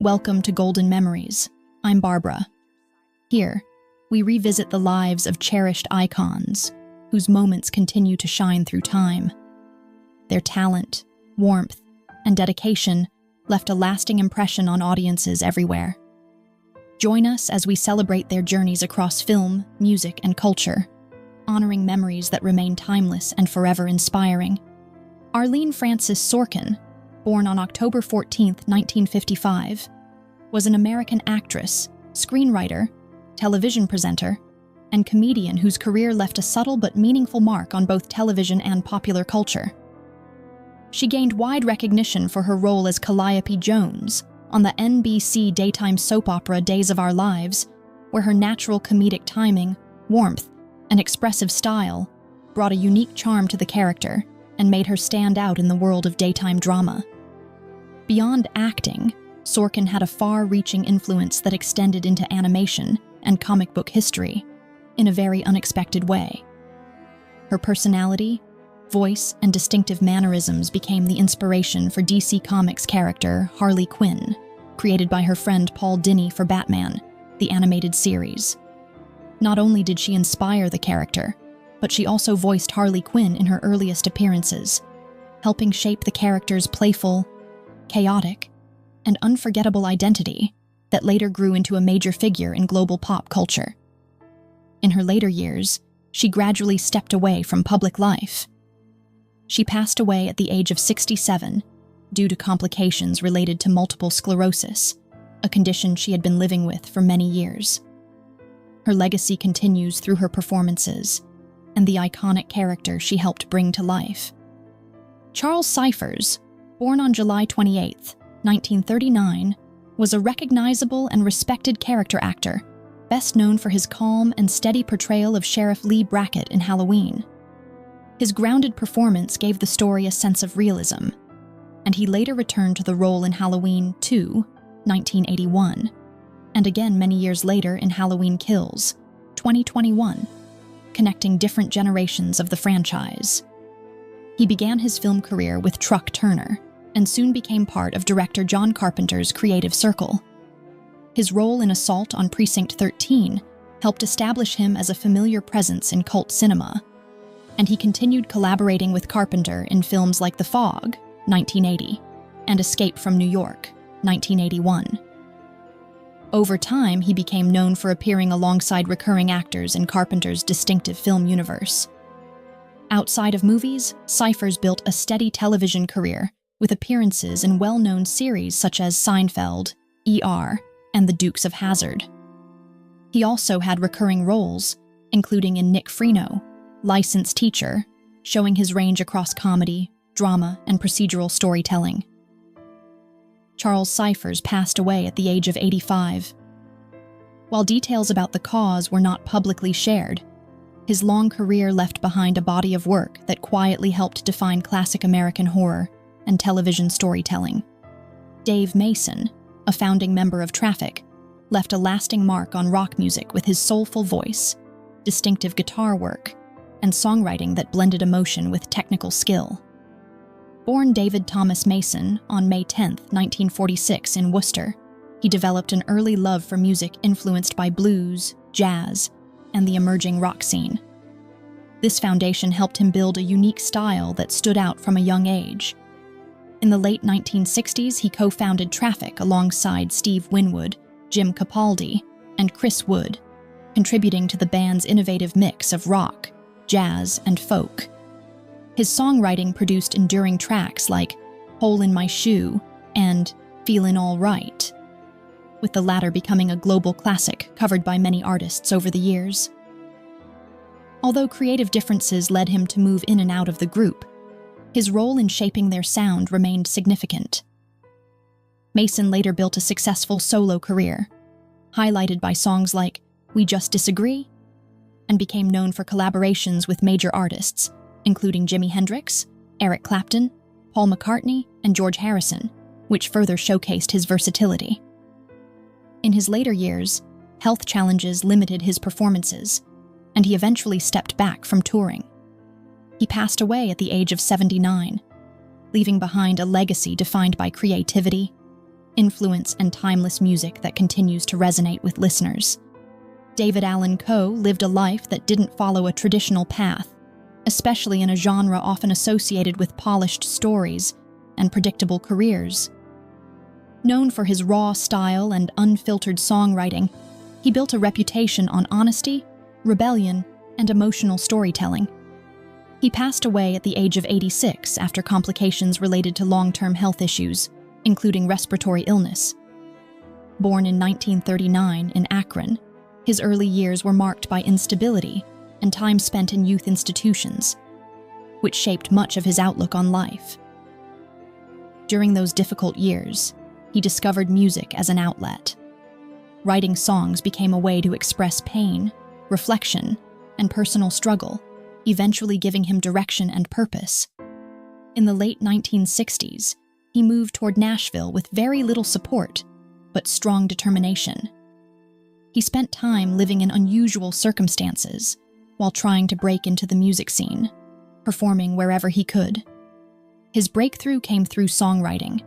Welcome to Golden Memories. I'm Barbara. Here, we revisit the lives of cherished icons whose moments continue to shine through time. Their talent, warmth, and dedication left a lasting impression on audiences everywhere. Join us as we celebrate their journeys across film, music, and culture, honoring memories that remain timeless and forever inspiring. Arlene Frances Sorcin, born on October 14, 1955, was an American actress, screenwriter, television presenter, and comedian whose career left a subtle but meaningful mark on both television and popular culture. She gained wide recognition for her role as Calliope Jones on the NBC daytime soap opera Days of Our Lives, where her natural comedic timing, warmth, and expressive style brought a unique charm to the character and made her stand out in the world of daytime drama. Beyond acting, Sorcin had a far-reaching influence that extended into animation and comic book history in a very unexpected way. Her personality, voice, and distinctive mannerisms became the inspiration for DC Comics character Harley Quinn, created by her friend Paul Dini for Batman, the animated series. Not only did she inspire the character, but she also voiced Harley Quinn in her earliest appearances, helping shape the character's playful, chaotic, and unforgettable identity that later grew into a major figure in global pop culture. In her later years, she gradually stepped away from public life. She passed away at the age of 67 due to complications related to multiple sclerosis, a condition she had been living with for many years. Her legacy continues through her performances and the iconic character she helped bring to life. Charles Cyphers, born on July 28, 1939, was a recognizable and respected character actor, best known for his calm and steady portrayal of Sheriff Lee Brackett in Halloween. His grounded performance gave the story a sense of realism, and he later returned to the role in Halloween 2, 1981, and again many years later in Halloween Kills, 2021, connecting different generations of the franchise. He began his film career with Truck Turner and soon became part of director John Carpenter's creative circle. His role in Assault on Precinct 13 helped establish him as a familiar presence in cult cinema, and he continued collaborating with Carpenter in films like The Fog, 1980, and Escape from New York, 1981. Over time, he became known for appearing alongside recurring actors in Carpenter's distinctive film universe. Outside of movies, Cyphers built a steady television career with appearances in well-known series such as Seinfeld, ER, and The Dukes of Hazzard. He also had recurring roles, including in Nick Freno, Licensed Teacher, showing his range across comedy, drama, and procedural storytelling. Charles Cyphers passed away at the age of 85. While details about the cause were not publicly shared, his long career left behind a body of work that quietly helped define classic American horror and television storytelling. Dave Mason, a founding member of Traffic, left a lasting mark on rock music with his soulful voice, distinctive guitar work, and songwriting that blended emotion with technical skill. Born David Thomas Mason on May 10, 1946 in Worcester, he developed an early love for music influenced by blues, jazz, and the emerging rock scene. This foundation helped him build a unique style that stood out from a young age. In the late 1960s, he co-founded Traffic alongside Steve Winwood, Jim Capaldi, and Chris Wood, contributing to the band's innovative mix of rock, jazz, and folk. His songwriting produced enduring tracks like Hole in My Shoe and Feelin' All Right, with the latter becoming a global classic covered by many artists over the years. Although creative differences led him to move in and out of the group, his role in shaping their sound remained significant. Mason later built a successful solo career, highlighted by songs like We Just Disagree, and became known for collaborations with major artists, including Jimi Hendrix, Eric Clapton, Paul McCartney, and George Harrison, which further showcased his versatility. In his later years, health challenges limited his performances, and he eventually stepped back from touring. He passed away at the age of 79, leaving behind a legacy defined by creativity, influence, and timeless music that continues to resonate with listeners. Allan Coe lived a life that didn't follow a traditional path, especially in a genre often associated with polished stories and predictable careers. Known for his raw style and unfiltered songwriting, he built a reputation on honesty, rebellion, and emotional storytelling. He passed away at the age of 86 after complications related to long-term health issues, including respiratory illness. Born in 1939 in Akron, his early years were marked by instability and time spent in youth institutions, which shaped much of his outlook on life. During those difficult years, he discovered music as an outlet. Writing songs became a way to express pain, reflection, and personal struggle, eventually giving him direction and purpose. In the late 1960s, he moved toward Nashville with very little support, but strong determination. He spent time living in unusual circumstances while trying to break into the music scene, performing wherever he could. His breakthrough came through songwriting,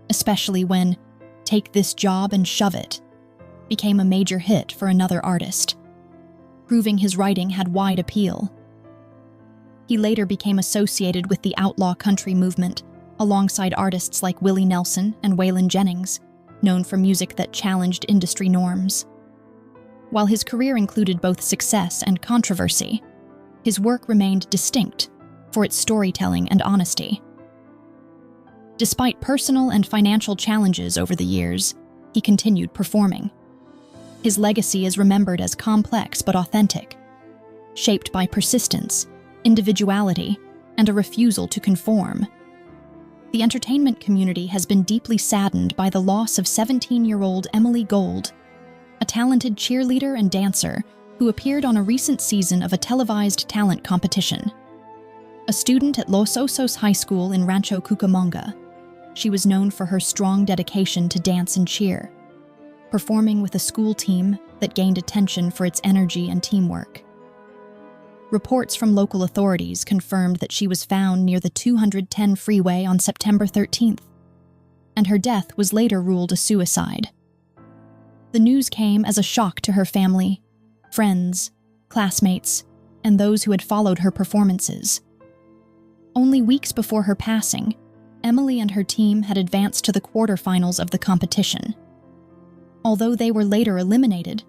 especially when "Take This Job and Shove It" became a major hit for another artist, proving his writing had wide appeal. He later became associated with the outlaw country movement, alongside artists like Willie Nelson and Waylon Jennings, known for music that challenged industry norms. While his career included both success and controversy, his work remained distinct for its storytelling and honesty. Despite personal and financial challenges over the years, he continued performing. His legacy is remembered as complex but authentic, shaped by persistence, individuality, and a refusal to conform. The entertainment community has been deeply saddened by the loss of 17-year-old Emily Gold, a talented cheerleader and dancer who appeared on a recent season of a televised talent competition. A student at Los Osos High School in Rancho Cucamonga, she was known for her strong dedication to dance and cheer, performing with a school team that gained attention for its energy and teamwork. Reports from local authorities confirmed that she was found near the 210 freeway on September 13th, and her death was later ruled a suicide. The news came as a shock to her family, friends, classmates, and those who had followed her performances. Only weeks before her passing, Emily and her team had advanced to the quarterfinals of the competition. Although they were later eliminated,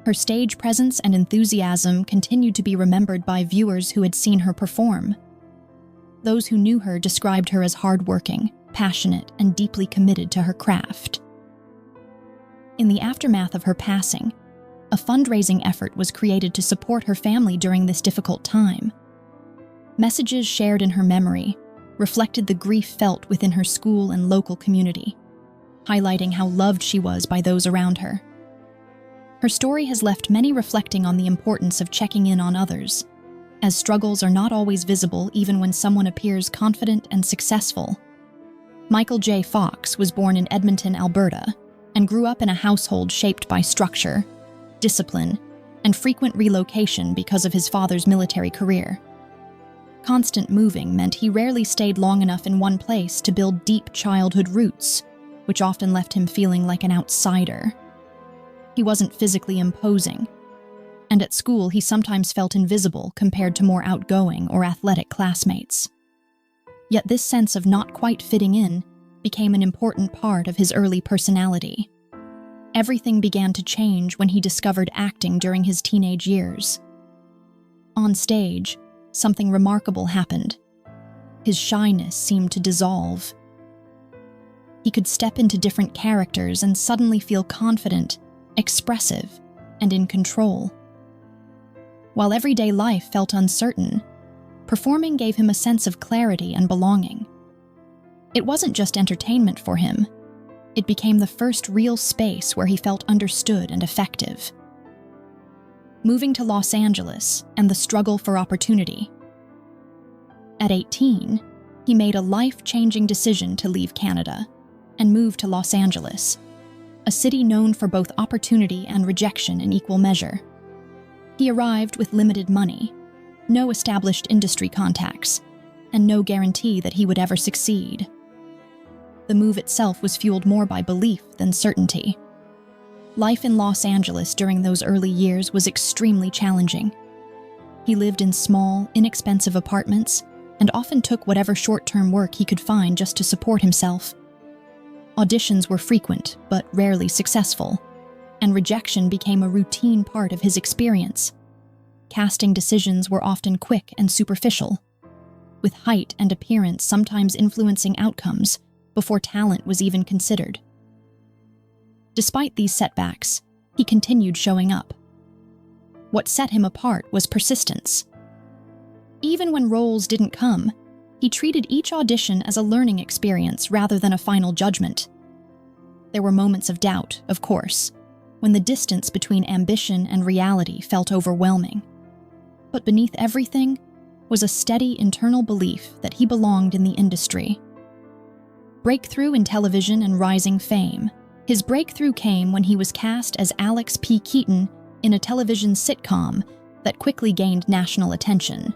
her stage presence and enthusiasm continued to be remembered by viewers who had seen her perform. Those who knew her described her as hardworking, passionate, and deeply committed to her craft. In the aftermath of her passing, a fundraising effort was created to support her family during this difficult time. Messages shared in her memory reflected the grief felt within her school and local community, highlighting how loved she was by those around her. Her story has left many reflecting on the importance of checking in on others, as struggles are not always visible even when someone appears confident and successful. Michael J. Fox was born in Edmonton, Alberta, and grew up in a household shaped by structure, discipline, and frequent relocation because of his father's military career. Constant moving meant he rarely stayed long enough in one place to build deep childhood roots, which often left him feeling like an outsider. He wasn't physically imposing, and at school he sometimes felt invisible compared to more outgoing or athletic classmates. Yet this sense of not quite fitting in became an important part of his early personality. Everything began to change when he discovered acting during his teenage years. On stage, something remarkable happened. His shyness seemed to dissolve. He could step into different characters and suddenly feel confident, expressive, and in control. While everyday life felt uncertain, performing gave him a sense of clarity and belonging. It wasn't just entertainment for him. It became the first real space where he felt understood and effective. Moving to Los Angeles and the struggle for opportunity. At 18, he made a life-changing decision to leave Canada and move to Los Angeles, a city known for both opportunity and rejection in equal measure. He arrived with limited money, no established industry contacts, and no guarantee that he would ever succeed. the move itself was fueled more by belief than certainty. Life in Los Angeles during those early years was extremely challenging. He lived in small, inexpensive apartments and often took whatever short-term work he could find just to support himself. Auditions were frequent but rarely successful, and rejection became a routine part of his experience. Casting decisions were often quick and superficial, with height and appearance sometimes influencing outcomes before talent was even considered. Despite these setbacks, he continued showing up. What set him apart was persistence. Even when roles didn't come, he treated each audition as a learning experience rather than a final judgment. There were moments of doubt, of course, when the distance between ambition and reality felt overwhelming. But beneath everything was a steady internal belief that he belonged in the industry. Breakthrough in television and rising fame. His breakthrough came when he was cast as Alex P. Keaton in a television sitcom that quickly gained national attention.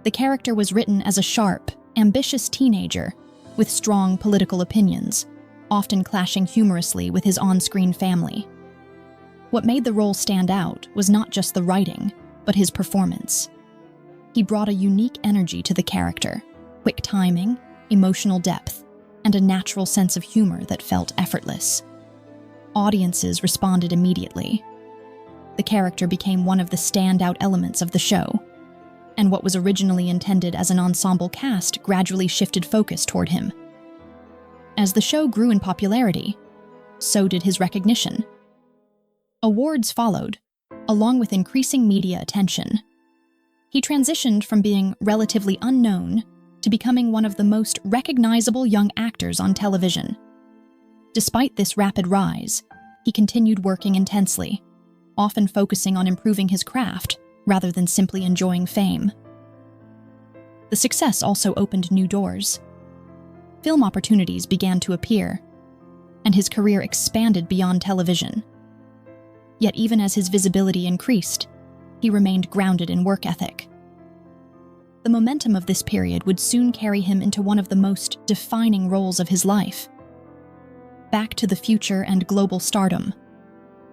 The character was written as a sharp, ambitious teenager with strong political opinions, often clashing humorously with his on-screen family. What made the role stand out was not just the writing, but his performance. He brought a unique energy to the character, quick timing, emotional depth, and a natural sense of humor that felt effortless. Audiences responded immediately. The character became one of the standout elements of the show, and what was originally intended as an ensemble cast gradually shifted focus toward him. As the show grew in popularity, so did his recognition. Awards followed, along with increasing media attention. He transitioned from being relatively unknown to becoming one of the most recognizable young actors on television. Despite this rapid rise, he continued working intensely, often focusing on improving his craft rather than simply enjoying fame. The success also opened new doors. Film opportunities began to appear, and his career expanded beyond television. Yet even as his visibility increased, he remained grounded in work ethic. The momentum of this period would soon carry him into one of the most defining roles of his life. Back to the Future and global stardom.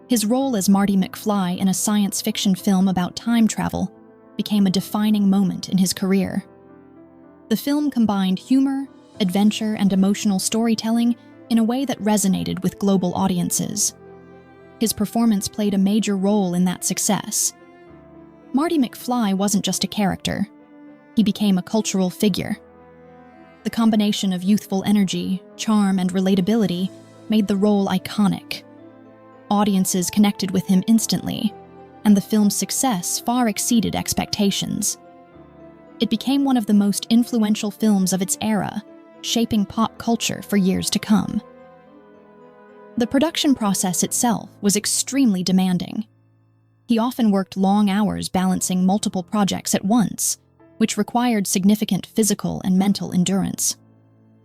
His role as Marty McFly in a science fiction film about time travel became a defining moment in his career. The film combined humor, adventure, and emotional storytelling in a way that resonated with global audiences. His performance played a major role in that success. Marty McFly wasn't just a character. He became a cultural figure. The combination of youthful energy, charm, and relatability made the role iconic. Audiences connected with him instantly, and the film's success far exceeded expectations. It became one of the most influential films of its era, shaping pop culture for years to come. The production process itself was extremely demanding. He often worked long hours balancing multiple projects at once, which required significant physical and mental endurance.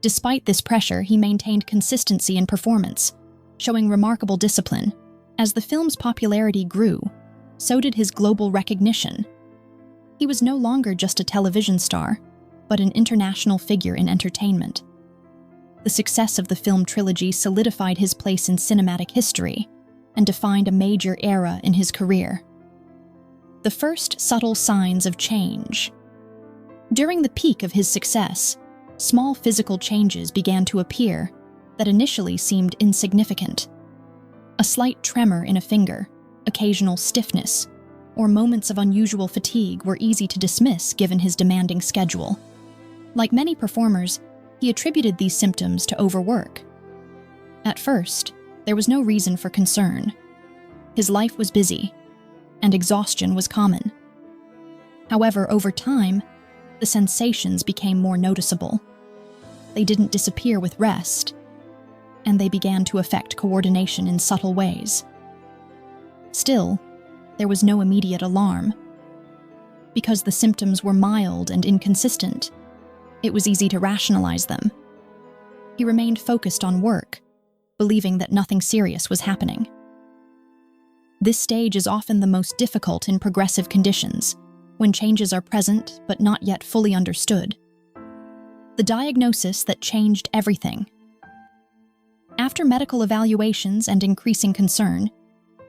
Despite this pressure, he maintained consistency in performance, showing remarkable discipline. As the film's popularity grew, so did his global recognition. He was no longer just a television star, but an international figure in entertainment. The success of the film trilogy solidified his place in cinematic history and defined a major era in his career. The first subtle signs of change. During the peak of his success, small physical changes began to appear that initially seemed insignificant. A slight tremor in a finger, occasional stiffness, or moments of unusual fatigue were easy to dismiss given his demanding schedule. Like many performers, he attributed these symptoms to overwork. At first, there was no reason for concern. His life was busy, and exhaustion was common. However, over time, the sensations became more noticeable. They didn't disappear with rest, and they began to affect coordination in subtle ways. Still, there was no immediate alarm. Because the symptoms were mild and inconsistent, it was easy to rationalize them. He remained focused on work, believing that nothing serious was happening. This stage is often the most difficult in progressive conditions, when changes are present but not yet fully understood. The diagnosis that changed everything. After medical evaluations and increasing concern,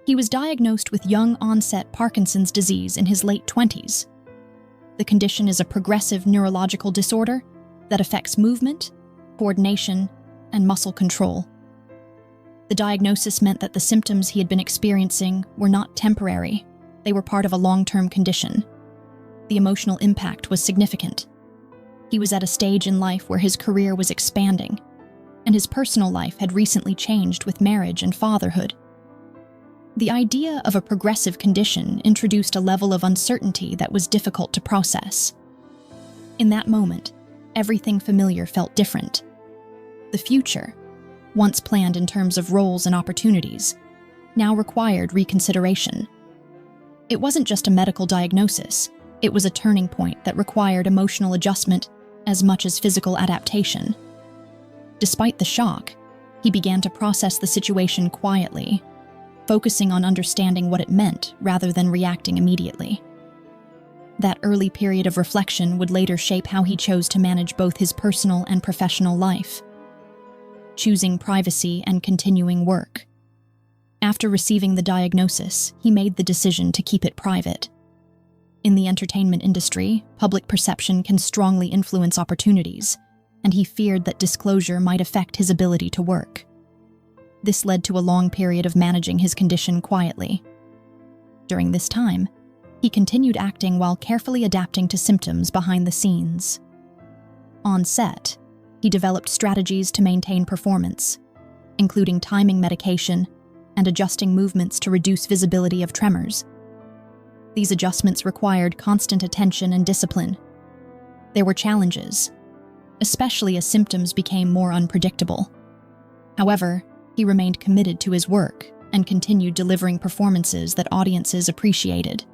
he was diagnosed with young-onset Parkinson's disease in his late 20s. The condition is a progressive neurological disorder that affects movement, coordination, and muscle control. The diagnosis meant that the symptoms he had been experiencing were not temporary. They were part of a long-term condition. The emotional impact was significant. He was at a stage in life where his career was expanding, and his personal life had recently changed with marriage and fatherhood. The idea of a progressive condition introduced a level of uncertainty that was difficult to process. In that moment, everything familiar felt different. The future, once planned in terms of roles and opportunities, now required reconsideration. It wasn't just a medical diagnosis, it was a turning point that required emotional adjustment as much as physical adaptation. Despite the shock, he began to process the situation quietly, focusing on understanding what it meant rather than reacting immediately. That early period of reflection would later shape how he chose to manage both his personal and professional life, choosing privacy and continuing work. After receiving the diagnosis, he made the decision to keep it private. In the entertainment industry, public perception can strongly influence opportunities, and he feared that disclosure might affect his ability to work. This led to a long period of managing his condition quietly. During this time, he continued acting while carefully adapting to symptoms behind the scenes. On set, he developed strategies to maintain performance, including timing medication and adjusting movements to reduce visibility of tremors. These adjustments required constant attention and discipline. There were challenges, especially as symptoms became more unpredictable. However, he remained committed to his work and continued delivering performances that audiences appreciated.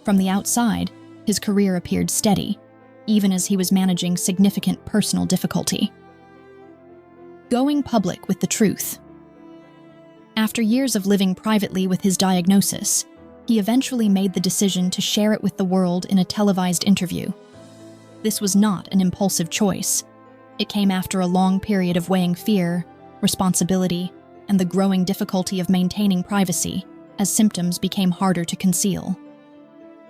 From the outside, his career appeared steady, even as he was managing significant personal difficulty. Going public with the truth. After years of living privately with his diagnosis, he eventually made the decision to share it with the world in a televised interview. This was not an impulsive choice. It came after a long period of weighing fear, responsibility, and the growing difficulty of maintaining privacy as symptoms became harder to conceal.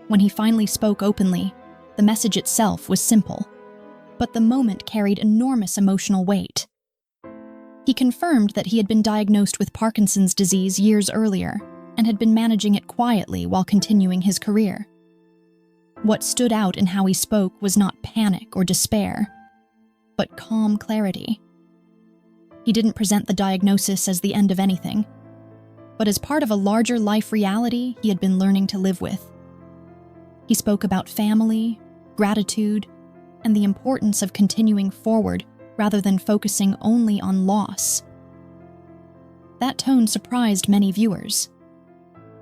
When he finally spoke openly, the message itself was simple, but the moment carried enormous emotional weight. He confirmed that he had been diagnosed with Parkinson's disease years earlier and had been managing it quietly while continuing his career. What stood out in how he spoke was not panic or despair, but calm clarity. He didn't present the diagnosis as the end of anything, but as part of a larger life reality he had been learning to live with. He spoke about family, gratitude, and the importance of continuing forward rather than focusing only on loss. That tone surprised many viewers.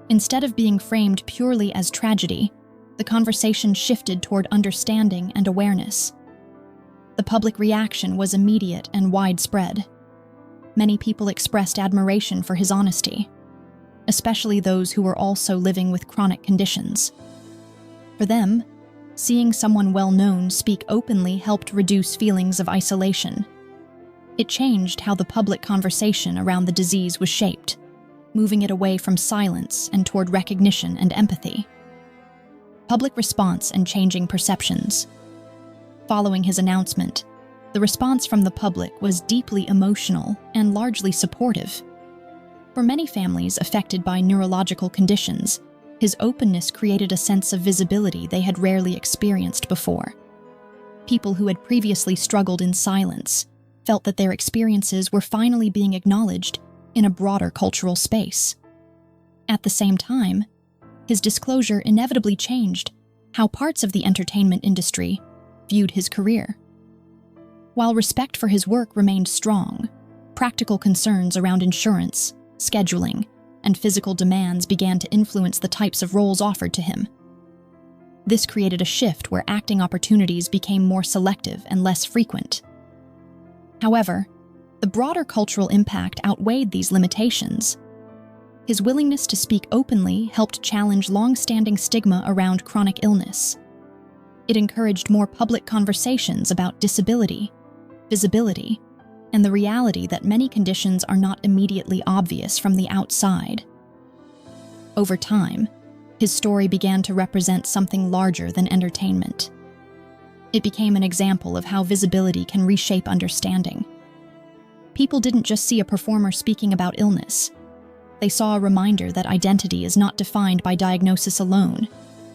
Instead of being framed purely as tragedy, the conversation shifted toward understanding and awareness. The public reaction was immediate and widespread. Many people expressed admiration for his honesty, especially those who were also living with chronic conditions. For them, seeing someone well-known speak openly helped reduce feelings of isolation. It changed how the public conversation around the disease was shaped, moving it away from silence and toward recognition and empathy. Public response and changing perceptions. Following his announcement, the response from the public was deeply emotional and largely supportive. For many families affected by neurological conditions, his openness created a sense of visibility they had rarely experienced before. People who had previously struggled in silence felt that their experiences were finally being acknowledged in a broader cultural space. At the same time, his disclosure inevitably changed how parts of the entertainment industry viewed his career. While respect for his work remained strong, practical concerns around insurance, scheduling, and physical demands began to influence the types of roles offered to him. This created a shift where acting opportunities became more selective and less frequent. However, the broader cultural impact outweighed these limitations. His willingness to speak openly helped challenge long-standing stigma around chronic illness. It encouraged more public conversations about disability, visibility, and the reality that many conditions are not immediately obvious from the outside. Over time, his story began to represent something larger than entertainment. It became an example of how visibility can reshape understanding. People didn't just see a performer speaking about illness. They saw a reminder that identity is not defined by diagnosis alone,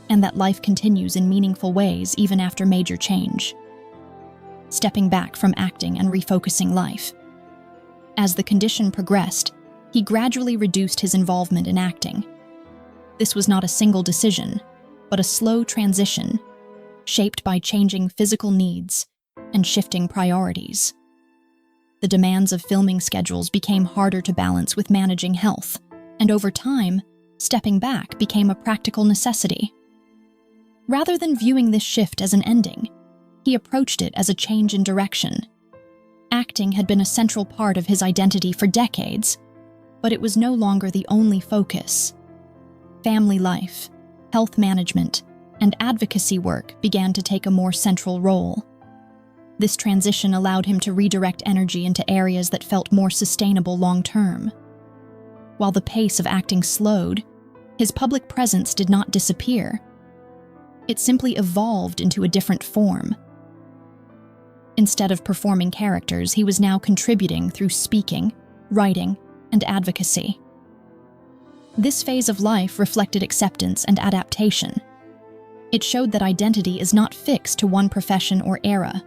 and that life continues in meaningful ways even after major change. Stepping back from acting and refocusing life. As the condition progressed, he gradually reduced his involvement in acting. This was not a single decision, but a slow transition, shaped by changing physical needs and shifting priorities. The demands of filming schedules became harder to balance with managing health, and over time, stepping back became a practical necessity. Rather than viewing this shift as an ending, he approached it as a change in direction. Acting had been a central part of his identity for decades, but it was no longer the only focus. Family life, health management, and advocacy work began to take a more central role. This transition allowed him to redirect energy into areas that felt more sustainable long-term. While the pace of acting slowed, his public presence did not disappear. It simply evolved into a different form. Instead of performing characters, he was now contributing through speaking, writing, and advocacy. This phase of life reflected acceptance and adaptation. It showed that identity is not fixed to one profession or era.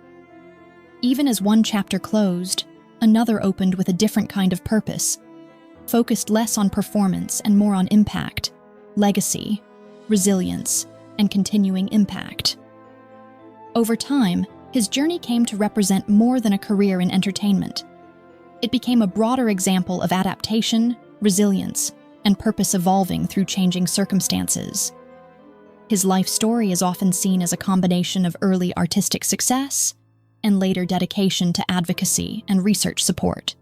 Even as one chapter closed, another opened with a different kind of purpose, focused less on performance and more on impact, legacy, resilience, and continuing impact. Over time, his journey came to represent more than a career in entertainment. It became a broader example of adaptation, resilience, and purpose evolving through changing circumstances. His life story is often seen as a combination of early artistic success and later dedication to advocacy and research support.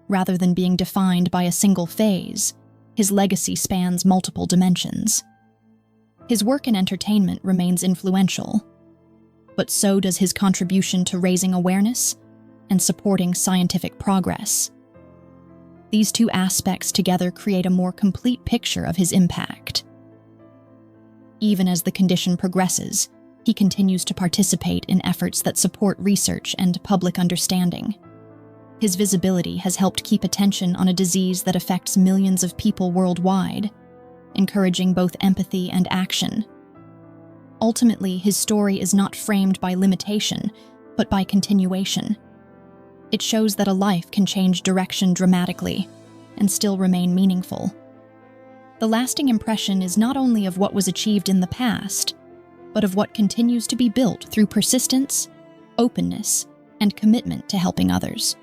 Rather than being defined by a single phase, his legacy spans multiple dimensions. His work in entertainment remains influential, but so does his contribution to raising awareness and supporting scientific progress. These two aspects together create a more complete picture of his impact. Even as the condition progresses, he continues to participate in efforts that support research and public understanding. His visibility has helped keep attention on a disease that affects millions of people worldwide, encouraging both empathy and action. Ultimately, his story is not framed by limitation, but by continuation. It shows that a life can change direction dramatically and still remain meaningful. The lasting impression is not only of what was achieved in the past, but of what continues to be built through persistence, openness, and commitment to helping others.